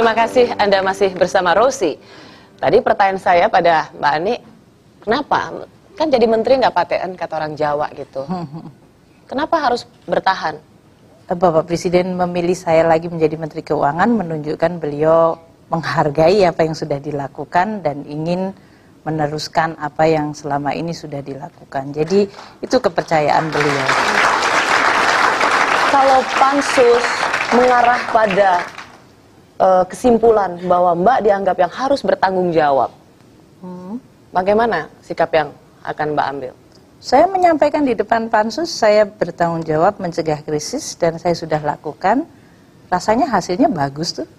Terima kasih Anda masih bersama Rosi. Tadi pertanyaan saya pada Mbak Ani, kenapa? Kan jadi menteri nggak paten, kata orang Jawa gitu. Kenapa harus bertahan? Bapak Presiden memilih saya lagi menjadi Menteri Keuangan menunjukkan beliau menghargai apa yang sudah dilakukan dan ingin meneruskan apa yang selama ini sudah dilakukan. Jadi itu kepercayaan beliau. Kalau pansus mengarah pada kesimpulan bahwa Mbak dianggap yang harus bertanggung jawab, bagaimana sikap yang akan Mbak ambil? Saya menyampaikan di depan pansus, saya bertanggung jawab mencegah krisis dan saya sudah lakukan. Rasanya hasilnya bagus tuh.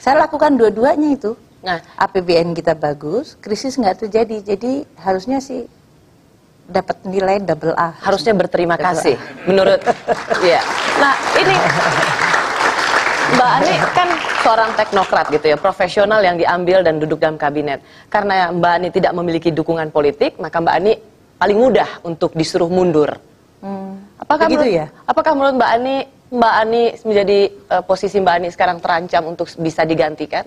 Saya lakukan dua-duanya itu. Nah, APBN kita bagus, krisis nggak terjadi. Jadi harusnya sih dapat nilai double A. Harusnya berterima kasih, menurut. Ya. Nah, ini Mbak Ani kan seorang teknokrat gitu ya, profesional yang diambil dan duduk dalam kabinet. Karena Mbak Ani tidak memiliki dukungan politik, maka Mbak Ani paling mudah untuk disuruh mundur. Apakah menurut Mbak Ani menjadi posisi Mbak Ani sekarang terancam untuk bisa digantikan?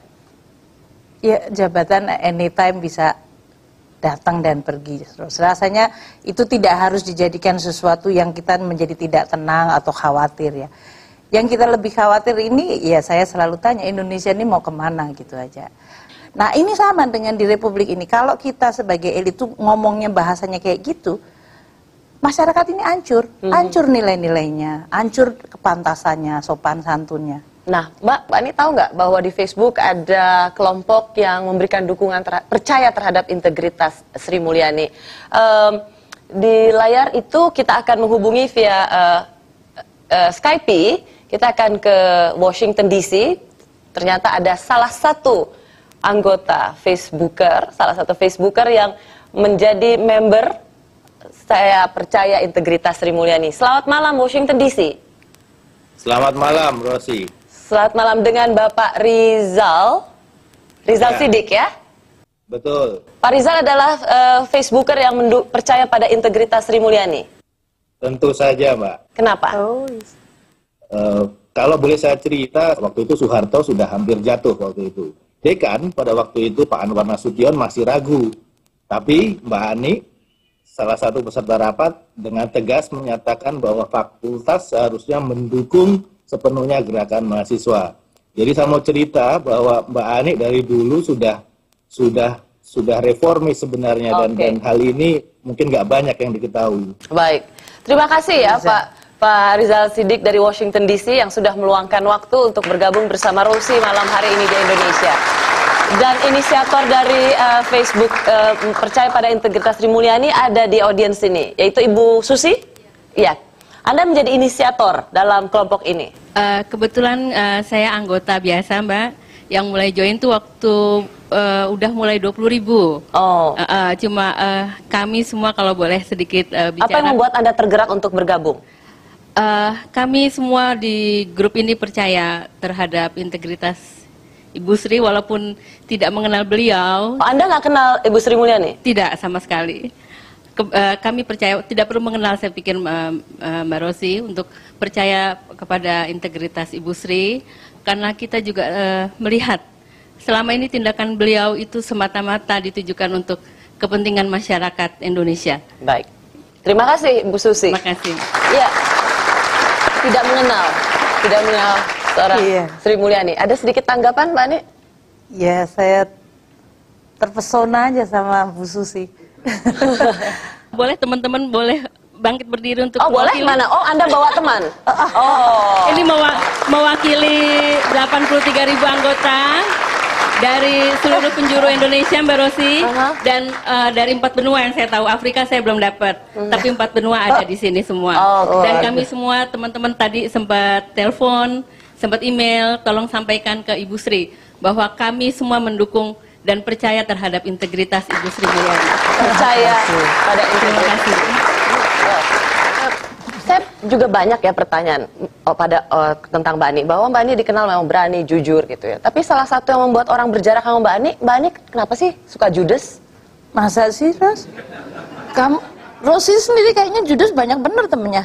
Ya, jabatan anytime bisa datang dan pergi. Terus rasanya itu tidak harus dijadikan sesuatu yang kita menjadi tidak tenang atau khawatir ya. Yang kita lebih khawatir ini, ya saya selalu tanya, Indonesia ini mau kemana gitu aja. Nah ini sama dengan di Republik ini, kalau kita sebagai elit itu ngomongnya bahasanya kayak gitu, masyarakat ini hancur nilai-nilainya, hancur kepantasannya, sopan santunnya. Nah Mbak Ani tahu nggak bahwa di Facebook ada kelompok yang memberikan dukungan percaya terhadap integritas Sri Mulyani. Di layar itu kita akan menghubungi via Skype, kita akan ke Washington DC, ternyata ada salah satu anggota salah satu Facebooker yang menjadi member saya percaya integritas Sri Mulyani. Selamat malam Washington DC. Selamat malam Rosi. Selamat malam dengan Bapak Rizal Ya. Sidik ya? Betul. Pak Rizal adalah Facebooker yang percaya pada integritas Sri Mulyani. Tentu saja Mbak. Kenapa? Kalau boleh saya cerita, waktu itu Soeharto sudah hampir jatuh waktu itu. Dekan pada waktu itu Pak Anwar Nasution masih ragu. Tapi Mbak Ani, salah satu peserta rapat, dengan tegas menyatakan bahwa fakultas seharusnya mendukung sepenuhnya gerakan mahasiswa. Jadi saya mau cerita bahwa Mbak Ani dari dulu sudah reformis sebenarnya, dan hal ini mungkin nggak banyak yang diketahui. Baik, terima kasih ya Pak Rizal Sidik dari Washington DC yang sudah meluangkan waktu untuk bergabung bersama Rosi malam hari ini di Indonesia. Dan inisiator dari Facebook percaya pada integritas Sri Mulyani ada di audiens ini, yaitu Ibu Susi. Iya, Anda menjadi inisiator dalam kelompok ini. Kebetulan saya anggota biasa Mbak, yang mulai join tuh waktu udah mulai 20.000. Cuma kami semua kalau boleh sedikit bicara. Apa yang membuat Anda tergerak untuk bergabung? Kami semua di grup ini percaya terhadap integritas Ibu Sri walaupun tidak mengenal beliau. Anda nggak kenal Ibu Sri Mulyani? Tidak sama sekali. Kami percaya, tidak perlu mengenal saya pikir Mbak Rosi untuk percaya kepada integritas Ibu Sri, karena kita juga melihat selama ini tindakan beliau itu semata-mata ditujukan untuk kepentingan masyarakat Indonesia. Baik, terima kasih Bu Susi. Terima kasih. Iya, tidak mengenal seorang Sri Mulyani. Ada sedikit tanggapan Mbak Ani? Ya saya terpesona aja sama Bu Susi. Boleh teman-teman boleh bangkit berdiri untuk boleh mana? Anda bawa teman? Ini mewakili 83.000 anggota dari seluruh penjuru Indonesia Mbak Rosi, dan dari 4 benua yang saya tahu. Afrika saya belum dapat, tapi 4 benua ada di sini semua. Dan kami semua teman-teman tadi sempat telepon, sempat email, tolong sampaikan ke Ibu Sri bahwa kami semua mendukung dan percaya terhadap integritas Ibu Sri Mulyani. Percaya pada integritas. Saya juga banyak ya pertanyaan tentang Mbak Ani, bahwa Mbak Ani dikenal memang berani, jujur gitu ya. Tapi salah satu yang membuat orang berjarak sama Mbak Ani kenapa sih suka judes? Masa sih, Ros? Rosi sendiri kayaknya judes banyak bener temennya.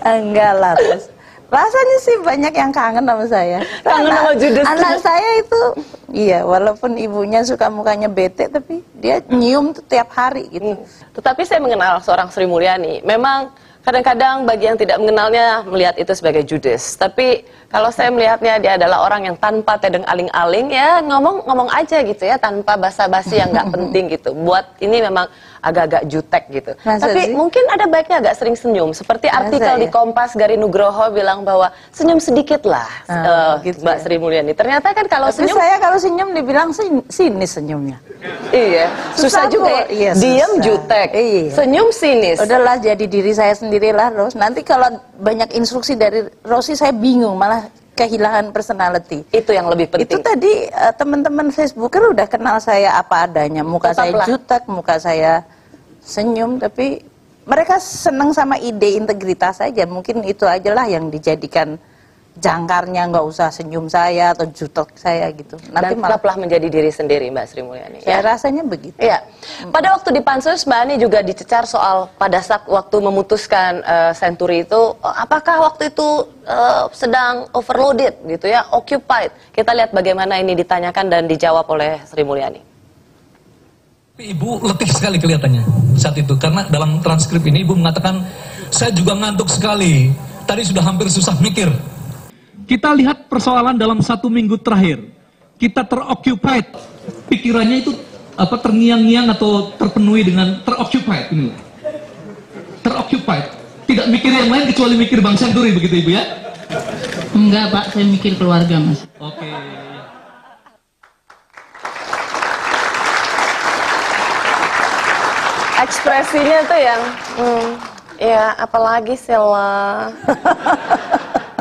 Enggak lah, Ros. Rasanya sih banyak yang kangen sama saya. Kangen sama Judes. Anak saya itu, iya, walaupun ibunya suka mukanya bete, tapi dia nyium tuh tiap hari gitu. Tetapi saya mengenal seorang Sri Mulyani. Memang kadang-kadang bagi yang tidak mengenalnya melihat itu sebagai Judes. Tapi kalau saya melihatnya dia adalah orang yang tanpa tedeng aling-aling, ya ngomong aja gitu ya, tanpa basa-basi yang nggak penting gitu. Buat ini memang agak-agak jutek gitu. Masa Tapi sih? mungkin ada baiknya agak sering senyum. Seperti artikel di ya? Kompas Gari Nugroho bilang bahwa senyum sedikit lah, gitu Mbak ya. Sri Mulyani. Ternyata kan kalau Tapi senyum, saya kalau senyum dibilang sinis senyumnya. iya, susah juga ya. kok. Iya, Diam susah. jutek, Iya. senyum sinis. Udahlah, jadi diri saya sendirilah, Ros. Nanti kalau banyak instruksi dari Rosi saya bingung, malah kehilangan personality. Itu yang lebih Itu penting. tadi teman-teman Facebooker udah kenal saya apa adanya. Muka saya Tetaplah. jutek, muka saya senyum, tapi mereka senang sama ide integritas saja. Mungkin itu ajalah yang dijadikan jangkarnya, nggak usah senyum saya atau jutek saya gitu. Nanti Dan malah tetaplah menjadi diri sendiri, Mbak Sri Mulyani. saya rasanya begitu. Iya. Pada waktu di Pansus, Mbak Ani juga dicecar soal pada saat waktu memutuskan Senturi itu, apakah waktu itu sedang overloaded gitu ya, occupied. Kita lihat bagaimana ini ditanyakan dan dijawab oleh Sri Mulyani. Ibu letih sekali kelihatannya saat itu, karena dalam transkrip ini Ibu mengatakan, saya juga ngantuk sekali, tadi sudah hampir susah mikir. Kita lihat persoalan dalam 1 minggu terakhir, kita teroccupied, pikirannya itu terngiang-ngiang atau terpenuhi dengan teroccupied ini, teroccupied, tidak mikir yang lain kecuali mikir Bang Senturi, begitu Ibu ya? Enggak Pak, saya mikir keluarga Mas. Oke. Ekspresinya tuh yang, ya apalagi sih lah.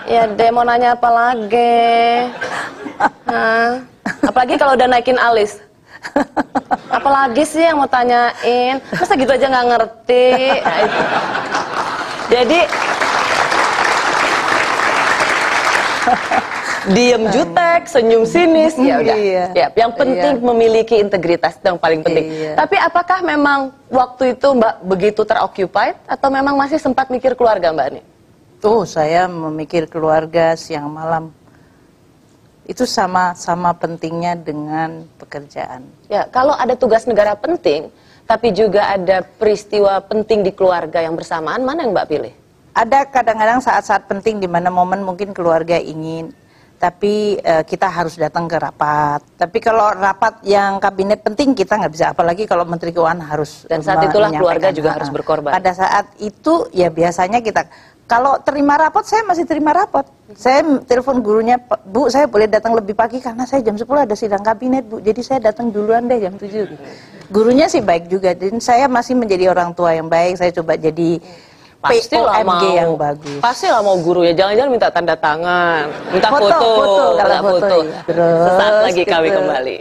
Ya demo nanya apa lagi. Hah? Apalagi kalau udah naikin alis. Apalagi sih yang mau tanyain. Masa gitu aja nggak ngerti. Nah, itu. Jadi diem jutek, senyum sinis, ya udah. Iya. Ya, yang penting Iya. memiliki integritas itu yang paling penting. Iya. Tapi apakah memang waktu itu Mbak begitu teroccupied atau memang masih sempat mikir keluarga Mbak Ani? Tuh, saya memikir keluarga siang malam. Itu sama pentingnya dengan pekerjaan. Ya, kalau ada tugas negara penting, tapi juga ada peristiwa penting di keluarga yang bersamaan, mana yang Mbak pilih? Ada kadang-kadang saat-saat penting di mana momen mungkin keluarga ingin, tapi kita harus datang ke rapat. Tapi kalau rapat yang kabinet penting kita nggak bisa, apalagi kalau Menteri Keuangan harus. Dan saat itulah keluarga menyampaikan. juga harus berkorban. Pada saat itu ya biasanya kita, kalau terima rapot saya masih terima rapot. Saya telepon gurunya, Bu saya boleh datang lebih pagi karena saya jam 10 ada sidang kabinet Bu, jadi saya datang duluan deh jam 7. Gurunya sih baik juga, dan saya masih menjadi orang tua yang baik, saya coba jadi Pastilah POMG mau, yang bagus. pastilah mau gurunya, jangan-jangan minta tanda tangan, minta Foto, foto, kalau minta foto, iya. Terus, Sesaat lagi kami gitu. kembali.